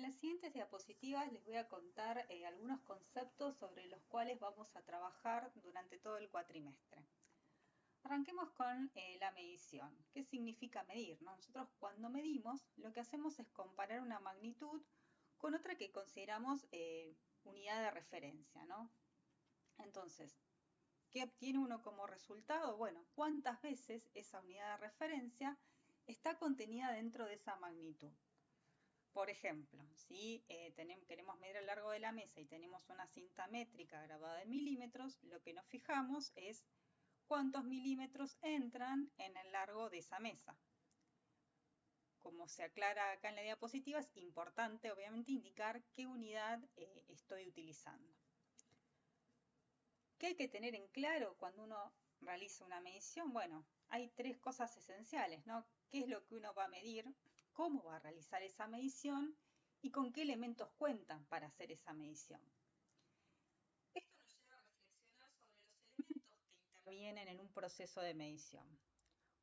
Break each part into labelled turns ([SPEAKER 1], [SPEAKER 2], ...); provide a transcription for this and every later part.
[SPEAKER 1] En las siguientes diapositivas les voy a contar algunos conceptos sobre los cuales vamos a trabajar durante todo el cuatrimestre. Arranquemos con la medición. ¿Qué significa medir, no? Nosotros cuando medimos lo que hacemos es comparar una magnitud con otra que consideramos unidad de referencia, ¿no? Entonces, ¿qué obtiene uno como resultado? Bueno, ¿cuántas veces esa unidad de referencia está contenida dentro de esa magnitud? Por ejemplo, si queremos medir el largo de la mesa y tenemos una cinta métrica grabada en milímetros, lo que nos fijamos es cuántos milímetros entran en el largo de esa mesa. Como se aclara acá en la diapositiva, es importante obviamente indicar qué unidad estoy utilizando. ¿Qué hay que tener en claro cuando uno realiza una medición? Bueno, hay tres cosas esenciales, ¿no? ¿Qué es lo que uno va a medir? ¿Cómo va a realizar esa medición? ¿Y con qué elementos cuentan para hacer esa medición? Esto nos lleva a reflexionar sobre los elementos que intervienen en un proceso de medición.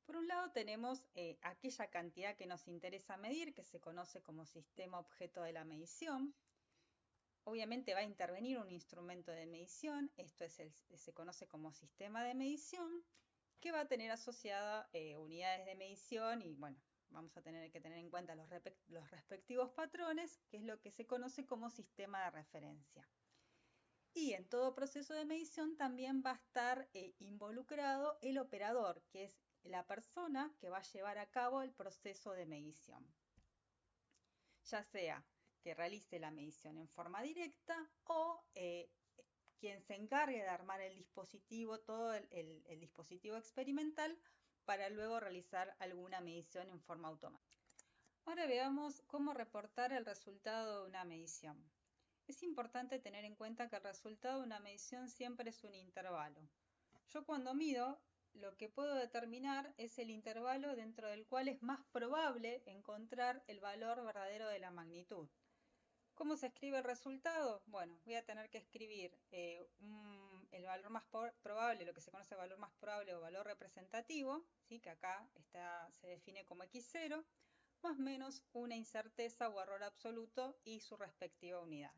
[SPEAKER 1] Por un lado tenemos aquella cantidad que nos interesa medir, que se conoce como sistema objeto de la medición. Obviamente va a intervenir un instrumento de medición, esto se conoce como sistema de medición, que va a tener asociada unidades de medición y bueno, vamos a tener que tener en cuenta los respectivos patrones, que es lo que se conoce como sistema de referencia. Y en todo proceso de medición también va a estar involucrado el operador, que es la persona que va a llevar a cabo el proceso de medición. Ya sea que realice la medición en forma directa o quien se encargue de armar el dispositivo, todo el dispositivo experimental, para luego realizar alguna medición en forma automática. Ahora veamos cómo reportar el resultado de una medición. Es importante tener en cuenta que el resultado de una medición siempre es un intervalo. Yo cuando mido, lo que puedo determinar es el intervalo dentro del cual es más probable encontrar el valor verdadero de la magnitud. ¿Cómo se escribe el resultado? Bueno, voy a tener que escribir el valor más probable, lo que se conoce valor más probable o valor representativo, ¿sí? Que acá se define como x0, más menos una incerteza o error absoluto y su respectiva unidad.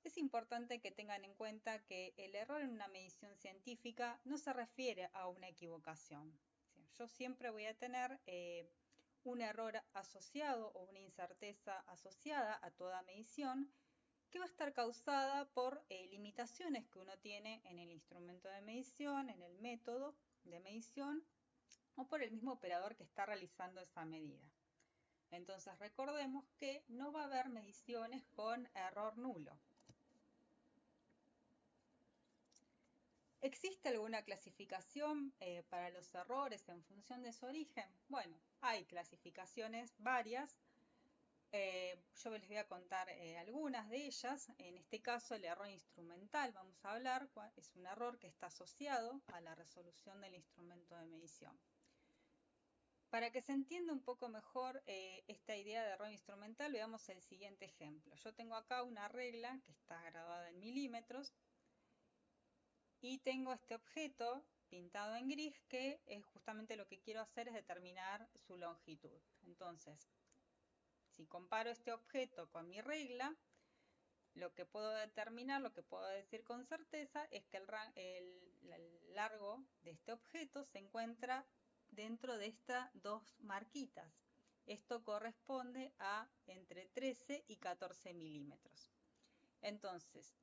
[SPEAKER 1] Es importante que tengan en cuenta que el error en una medición científica no se refiere a una equivocación. Yo siempre voy a tener un error asociado o una incerteza asociada a toda medición que va a estar causada por limitaciones que uno tiene en el instrumento de medición, en el método de medición o por el mismo operador que está realizando esa medida. Entonces recordemos que no va a haber mediciones con error nulo. ¿Existe alguna clasificación para los errores en función de su origen? Bueno, hay clasificaciones varias. Yo les voy a contar algunas de ellas. En este caso, el error instrumental, vamos a hablar, es un error que está asociado a la resolución del instrumento de medición. Para que se entienda un poco mejor esta idea de error instrumental, veamos el siguiente ejemplo. Yo tengo acá una regla que está grabada en milímetros y tengo este objeto pintado en gris que es justamente lo que quiero hacer es determinar su longitud. Entonces, si comparo este objeto con mi regla, lo que puedo determinar, lo que puedo decir con certeza es que el largo de este objeto se encuentra dentro de estas dos marquitas. Esto corresponde a entre 13 y 14 milímetros. Entonces,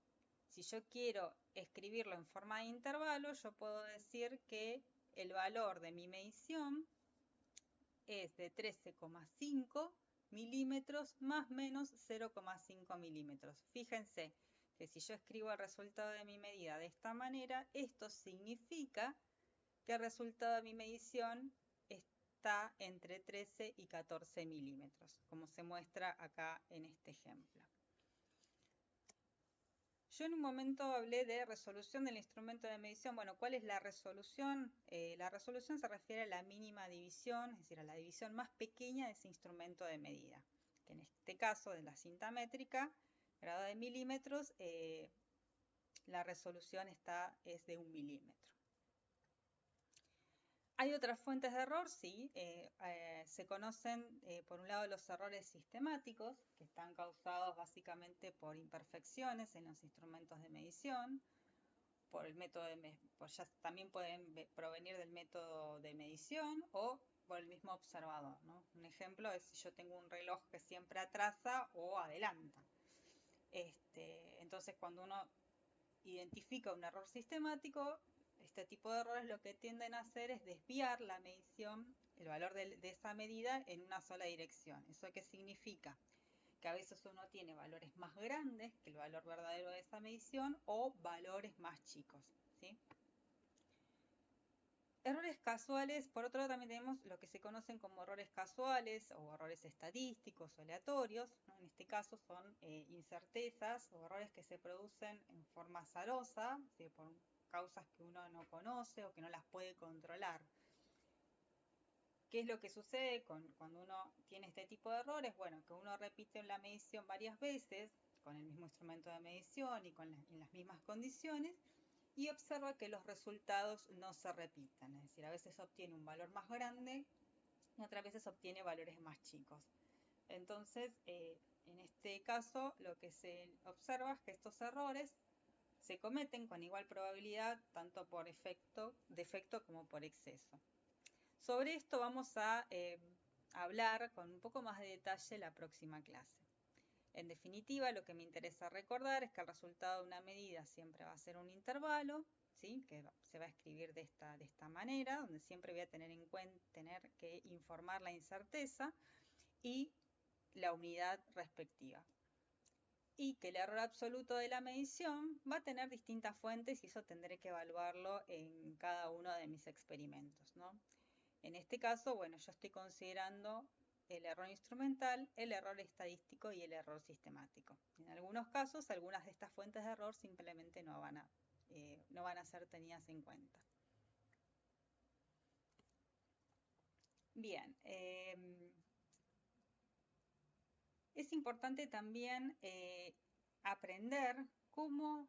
[SPEAKER 1] si yo quiero escribirlo en forma de intervalo, yo puedo decir que el valor de mi medición es de 13,5 milímetros más menos 0,5 milímetros. Fíjense que si yo escribo el resultado de mi medida de esta manera, esto significa que el resultado de mi medición está entre 13 y 14 milímetros, como se muestra acá en este ejemplo. Yo en un momento hablé de resolución del instrumento de medición. Bueno, ¿cuál es la resolución? La resolución se refiere a la mínima división, es decir, a la división más pequeña de ese instrumento de medida. Que en este caso, de la cinta métrica, grado de milímetros, la resolución es de 1 milímetro. Hay otras fuentes de error, sí. Se conocen, por un lado, los errores sistemáticos, que están causados básicamente por imperfecciones en los instrumentos de medición, por el método también pueden provenir del método de medición o por el mismo observador, ¿no? Un ejemplo es si yo tengo un reloj que siempre atrasa o adelanta. Entonces, cuando uno identifica un error sistemático, este tipo de errores lo que tienden a hacer es desviar la medición, el valor de esa medida en una sola dirección. ¿Eso qué significa? Que a veces uno tiene valores más grandes que el valor verdadero de esa medición o valores más chicos, ¿sí? Errores casuales, por otro lado también tenemos lo que se conocen como errores casuales o errores estadísticos o aleatorios, ¿no? En este caso son incertezas o errores que se producen en forma azarosa, ¿sí? Por causas que uno no conoce o que no las puede controlar. ¿Qué es lo que sucede cuando uno tiene este tipo de errores? Bueno, que uno repite la medición varias veces con el mismo instrumento de medición y en las mismas condiciones, y observa que los resultados no se repiten, es decir, a veces obtiene un valor más grande y otras veces obtiene valores más chicos. Entonces, en este caso, lo que se observa es que estos errores se cometen con igual probabilidad, tanto por defecto como por exceso. Sobre esto vamos a hablar con un poco más de detalle la próxima clase. En definitiva, lo que me interesa recordar es que el resultado de una medida siempre va a ser un intervalo, ¿sí? Que se va a escribir de esta manera, donde siempre voy a tener que informar la incerteza y la unidad respectiva. Y que el error absoluto de la medición va a tener distintas fuentes y eso tendré que evaluarlo en cada uno de mis experimentos, ¿no? En este caso, bueno, yo estoy considerando el error instrumental, el error estadístico y el error sistemático. En algunos casos, algunas de estas fuentes de error simplemente no van a ser tenidas en cuenta. Bien, es importante también aprender cómo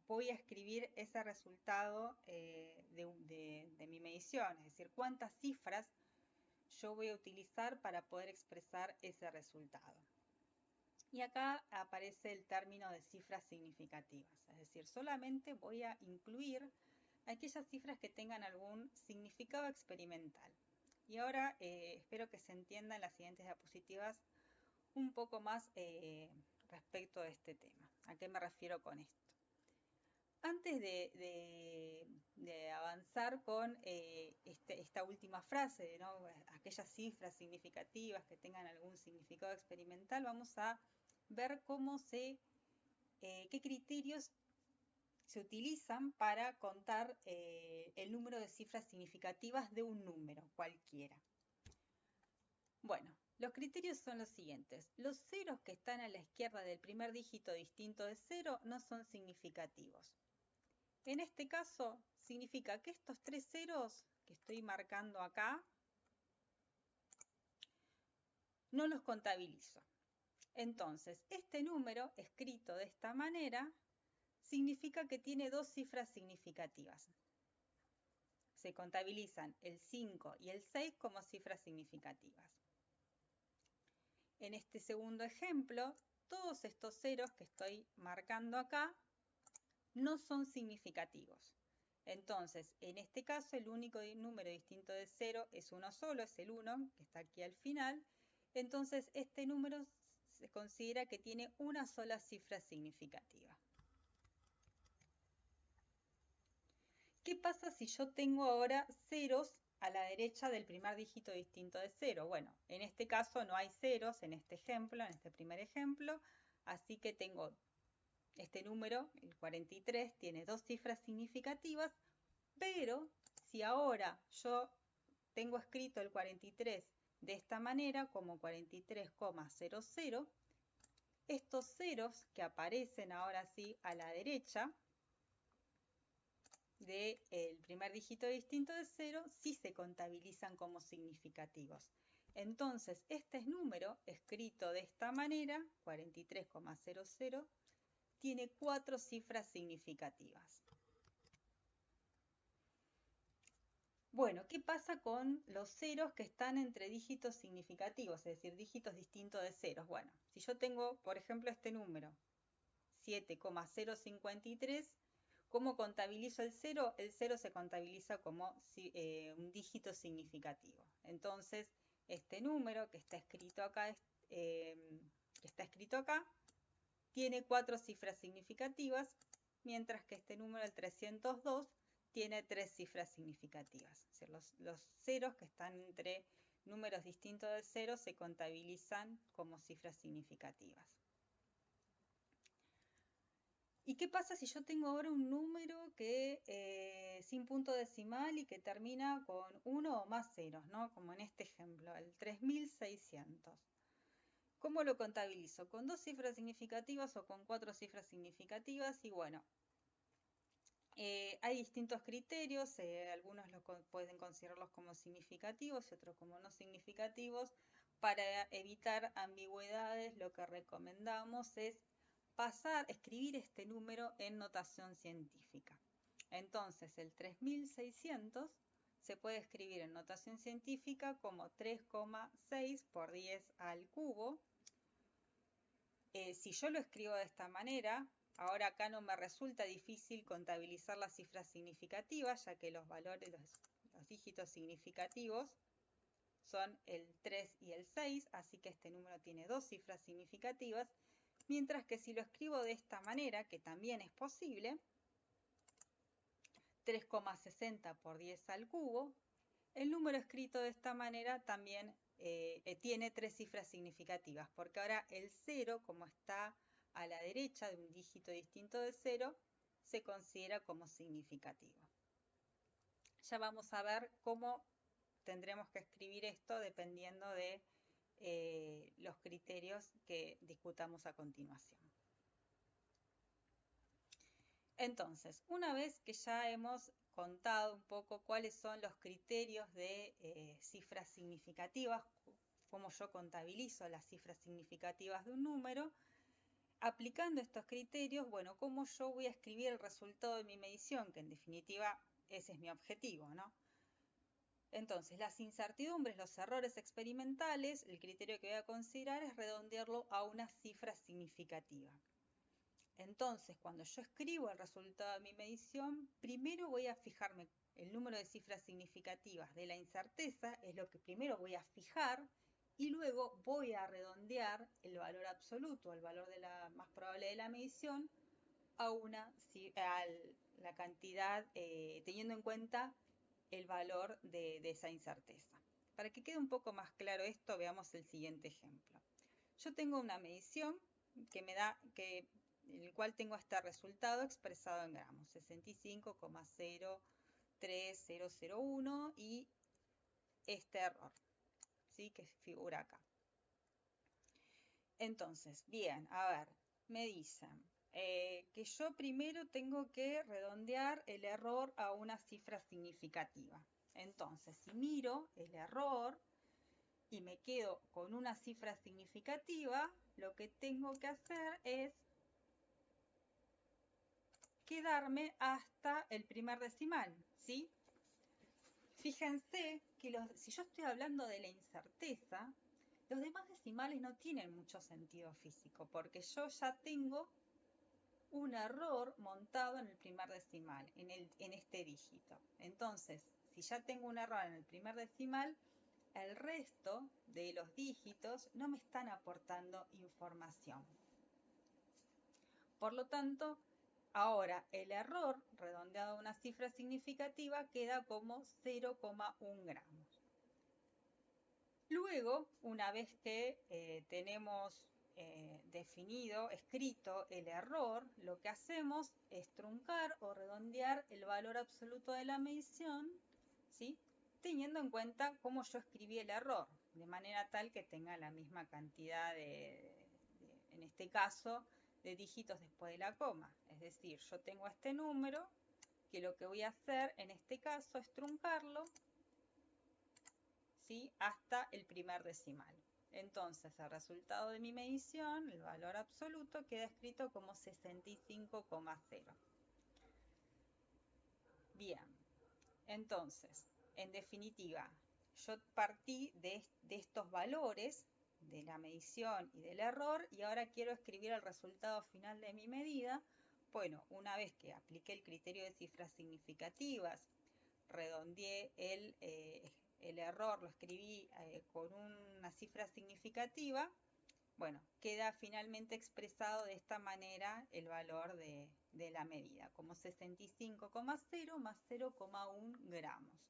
[SPEAKER 1] voy a escribir ese resultado de mi medición, es decir, cuántas cifras yo voy a utilizar para poder expresar ese resultado. Y acá aparece el término de cifras significativas, es decir, solamente voy a incluir aquellas cifras que tengan algún significado experimental. Y ahora espero que se entienda en las siguientes diapositivas un poco más respecto de este tema. ¿A qué me refiero con esto? Antes de avanzar con esta última frase, ¿no? Aquellas cifras significativas que tengan algún significado experimental, vamos a ver qué criterios se utilizan para contar el número de cifras significativas de un número cualquiera. Bueno, los criterios son los siguientes. Los ceros que están a la izquierda del primer dígito distinto de 0 no son significativos. En este caso, significa que estos 3 ceros que estoy marcando acá, no los contabilizo. Entonces, este número, escrito de esta manera, significa que tiene dos cifras significativas. Se contabilizan el 5 y el 6 como cifras significativas. En este segundo ejemplo, todos estos ceros que estoy marcando acá no son significativos. Entonces, en este caso, el único número distinto de 0 es uno solo, es el 1, que está aquí al final. Entonces, este número se considera que tiene una sola cifra significativa. ¿Qué pasa si yo tengo ahora ceros a la derecha del primer dígito distinto de 0? Bueno, en este caso no hay ceros en este ejemplo, en este primer ejemplo, así que tengo este número, el 43, tiene dos cifras significativas, pero si ahora yo tengo escrito el 43 de esta manera, como 43,00, estos ceros que aparecen ahora sí a la derecha del primer dígito distinto de 0, sí se contabilizan como significativos. Entonces, este número, escrito de esta manera, 43,00, tiene 4 cifras significativas. Bueno, ¿qué pasa con los ceros que están entre dígitos significativos, es decir, dígitos distintos de ceros? Bueno, si yo tengo, por ejemplo, este número, 7,053, ¿cómo contabilizo el cero? El cero se contabiliza como un dígito significativo. Entonces, este número que está escrito acá, tiene 4 cifras significativas, mientras que este número, el 302, tiene 3 cifras significativas. Es decir, los ceros que están entre números distintos de cero se contabilizan como cifras significativas. ¿Y qué pasa si yo tengo ahora un número que sin punto decimal y que termina con 1 o más ceros, ¿no? Como en este ejemplo, el 3600. ¿Cómo lo contabilizo? ¿Con 2 cifras significativas o con 4 cifras significativas? Y bueno, hay distintos criterios, algunos pueden considerarlos como significativos y otros como no significativos. Para evitar ambigüedades, lo que recomendamos es escribir este número en notación científica. Entonces, el 3600 se puede escribir en notación científica como 3,6 por 10 al cubo. Si yo lo escribo de esta manera, ahora acá no me resulta difícil contabilizar las cifras significativas, ya que los valores, los dígitos significativos son el 3 y el 6, así que este número tiene 2 cifras significativas, mientras que si lo escribo de esta manera, que también es posible, 3,60 por 10 al cubo, el número escrito de esta manera también tiene 3 cifras significativas, porque ahora el 0, como está a la derecha de un dígito distinto de 0, se considera como significativo. Ya vamos a ver cómo tendremos que escribir esto dependiendo de los criterios que discutamos a continuación. Entonces, una vez que ya hemos contado un poco cuáles son los criterios de cifras significativas, cómo yo contabilizo las cifras significativas de un número, aplicando estos criterios, bueno, cómo yo voy a escribir el resultado de mi medición, que en definitiva ese es mi objetivo, ¿no? Entonces, las incertidumbres, los errores experimentales, el criterio que voy a considerar es redondearlo a una cifra significativa. Entonces, cuando yo escribo el resultado de mi medición, primero voy a fijarme el número de cifras significativas de la incerteza, es lo que primero voy a fijar, y luego voy a redondear el valor absoluto, el valor de la más probable de la medición, a la cantidad, teniendo en cuenta el valor de esa incerteza. Para que quede un poco más claro esto, veamos el siguiente ejemplo. Yo tengo una medición que me da, en el cual tengo este resultado expresado en gramos, 65,03001 y este error, ¿sí? Que figura acá. Entonces, bien, a ver, me dicen que yo primero tengo que redondear el error a una cifra significativa. Entonces, si miro el error y me quedo con una cifra significativa, lo que tengo que hacer es quedarme hasta el primer decimal, ¿sí? Fíjense que si yo estoy hablando de la incerteza, los demás decimales no tienen mucho sentido físico, porque yo ya tengo un error montado en el primer decimal, en este dígito. Entonces, si ya tengo un error en el primer decimal, el resto de los dígitos no me están aportando información. Por lo tanto, ahora el error redondeado a una cifra significativa queda como 0,1 gramos. Luego, una vez que tenemos definido, escrito el error, lo que hacemos es truncar o redondear el valor absoluto de la medición, ¿sí? Teniendo en cuenta cómo yo escribí el error, de manera tal que tenga la misma cantidad en este caso, de dígitos después de la coma. Es decir, yo tengo este número, que lo que voy a hacer en este caso es truncarlo, ¿sí? Hasta el primer decimal. Entonces, el resultado de mi medición, el valor absoluto, queda escrito como 65,0. Bien, entonces, En definitiva, yo partí de estos valores de la medición y del error y ahora quiero escribir el resultado final de mi medida. Bueno, una vez que apliqué el criterio de cifras significativas, redondeé el error, lo escribí con una cifra significativa, bueno, queda finalmente expresado de esta manera el valor de la medida, como 65,0 más 0,1 gramos.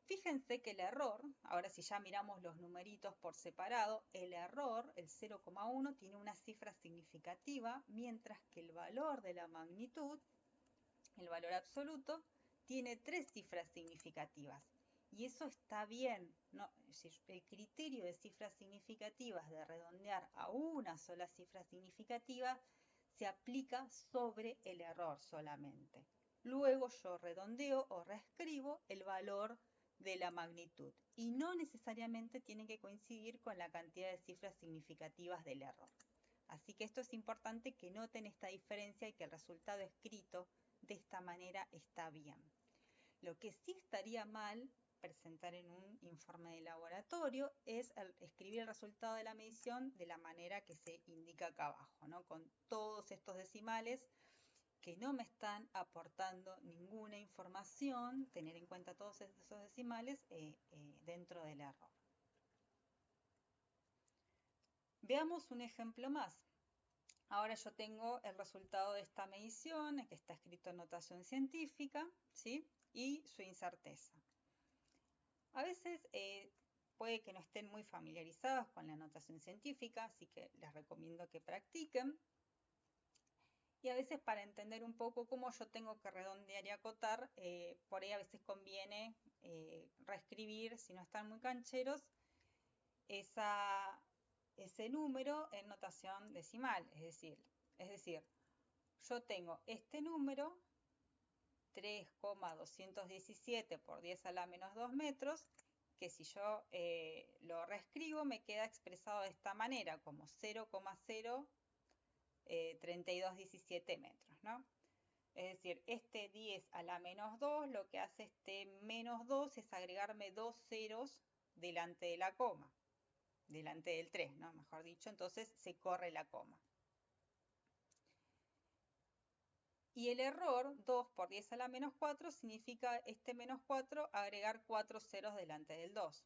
[SPEAKER 1] Fíjense que el error, ahora si ya miramos los numeritos por separado, el error, el 0,1, tiene una cifra significativa, mientras que el valor de la magnitud, el valor absoluto, tiene 3 cifras significativas. Y eso está bien, ¿no? El criterio de cifras significativas de redondear a una sola cifra significativa se aplica sobre el error solamente. Luego yo redondeo o reescribo el valor de la magnitud y no necesariamente tiene que coincidir con la cantidad de cifras significativas del error. Así que esto es importante que noten esta diferencia y que el resultado escrito de esta manera está bien. Lo que sí estaría mal presentar en un informe de laboratorio es escribir el resultado de la medición de la manera que se indica acá abajo, ¿no? Con todos estos decimales que no me están aportando ninguna información, tener en cuenta todos esos decimales dentro del error. Veamos un ejemplo más. Ahora yo tengo el resultado de esta medición, que está escrito en notación científica, ¿sí? Y su incerteza. A veces puede que no estén muy familiarizados con la notación científica, así que les recomiendo que practiquen. Y a veces para entender un poco cómo yo tengo que redondear y acotar, por ahí a veces conviene reescribir, si no están muy cancheros, ese número en notación decimal. Es decir, yo tengo este número, 3,217 por 10 a la menos 2 metros, que si yo lo reescribo me queda expresado de esta manera, como 0,03217 metros, ¿no? Es decir, este 10 a la menos 2, lo que hace este menos 2 es agregarme 2 ceros delante de la coma, delante del 3, ¿no? Mejor dicho, entonces se corre la coma. Y el error, 2 por 10 a la menos 4, significa este menos 4 agregar 4 ceros delante del 2,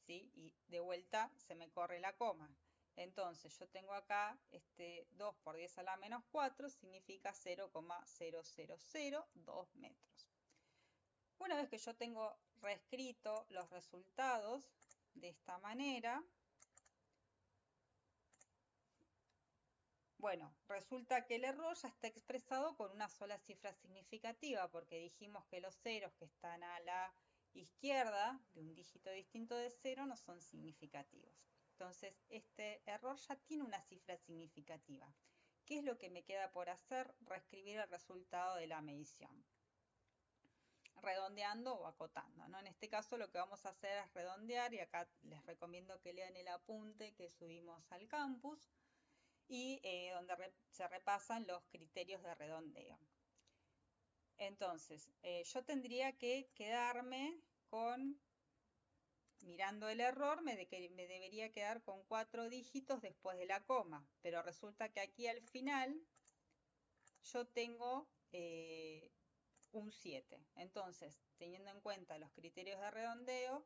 [SPEAKER 1] ¿sí? Y de vuelta se me corre la coma. Entonces yo tengo acá este 2 por 10 a la menos 4 significa 0,0002 metros. Una vez que yo tengo reescrito los resultados de esta manera, bueno, resulta que el error ya está expresado con una sola cifra significativa, porque dijimos que los ceros que están a la izquierda de un dígito distinto de 0 no son significativos. Entonces, este error ya tiene una cifra significativa. ¿Qué es lo que me queda por hacer? Reescribir el resultado de la medición, redondeando o acotando, ¿no? En este caso lo que vamos a hacer es redondear, y acá les recomiendo que lean el apunte que subimos al campus, y donde se repasan los criterios de redondeo. Entonces, yo tendría que quedarme con, mirando el error, me debería quedar con 4 dígitos después de la coma, pero resulta que aquí al final yo tengo un 7. Entonces, teniendo en cuenta los criterios de redondeo,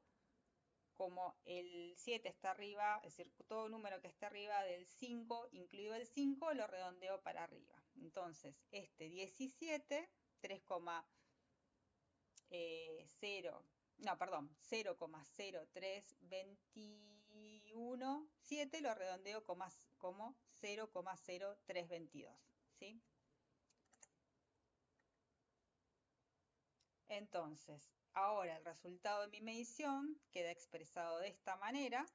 [SPEAKER 1] como el 7 está arriba, es decir, todo número que esté arriba del 5, incluido el 5, lo redondeo para arriba. Entonces, este 17, 0,03217 lo redondeo como 0,0322, ¿sí? Entonces, ahora el resultado de mi medición queda expresado de esta manera,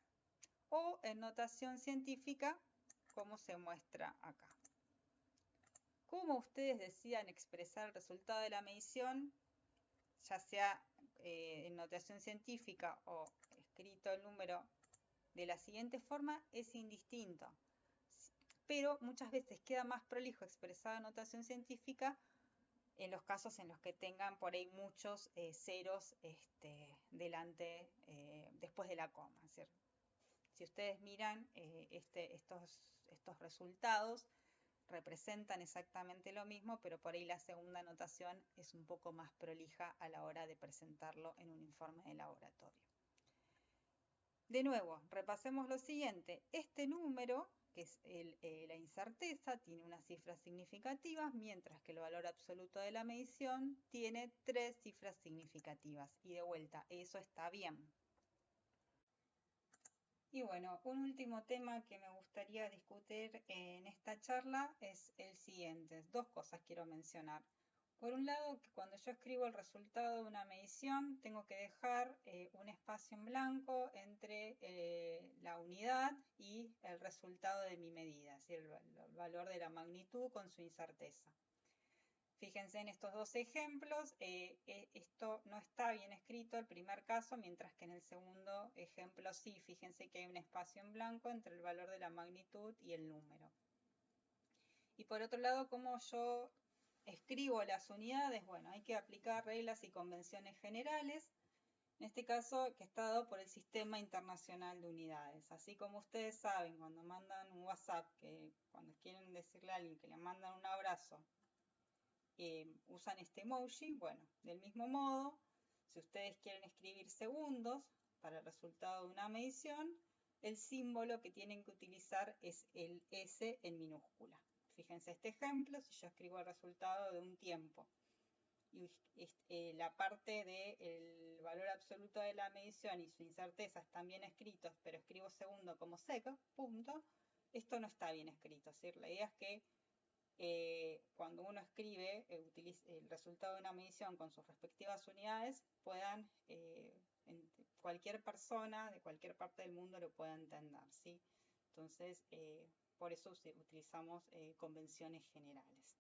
[SPEAKER 1] o en notación científica, como se muestra acá. Como ustedes decidan expresar el resultado de la medición, ya sea en notación científica o escrito el número de la siguiente forma, es indistinto. Pero muchas veces queda más prolijo expresado en notación científica en los casos en los que tengan por ahí muchos ceros delante, después de la coma. Es decir, si ustedes miran estos resultados, representan exactamente lo mismo, pero por ahí la segunda anotación es un poco más prolija a la hora de presentarlo en un informe de laboratorio. De nuevo, repasemos lo siguiente. Este número, que es la incerteza, tiene unas cifras significativas, mientras que el valor absoluto de la medición tiene 3 cifras significativas. Y de vuelta, eso está bien. Y bueno, un último tema que me gustaría discutir en esta charla es el siguiente. Dos cosas quiero mencionar. Por un lado, que cuando yo escribo el resultado de una medición, tengo que dejar un espacio en blanco entre la unidad y el resultado de mi medida, es decir, el valor de la magnitud con su incerteza. Fíjense en estos dos ejemplos, esto no está bien escrito, el primer caso, mientras que en el segundo ejemplo sí, fíjense que hay un espacio en blanco entre el valor de la magnitud y el número. Y por otro lado, como yo escribo las unidades, bueno, hay que aplicar reglas y convenciones generales, en este caso que está dado por el Sistema Internacional de Unidades. Así como ustedes saben, cuando mandan un WhatsApp, que cuando quieren decirle a alguien que le mandan un abrazo, usan este emoji. Bueno, del mismo modo, si ustedes quieren escribir segundos para el resultado de una medición, el símbolo que tienen que utilizar es el S en minúscula. Fíjense este ejemplo, si yo escribo el resultado de un tiempo y la parte del valor absoluto de la medición y su incerteza están bien escritos, pero escribo segundo como sec, punto, esto no está bien escrito. ¿Sí? La idea es que cuando uno escribe el resultado de una medición con sus respectivas unidades, puedan, cualquier persona de cualquier parte del mundo lo pueda entender, ¿sí? Entonces, por eso utilizamos convenciones generales.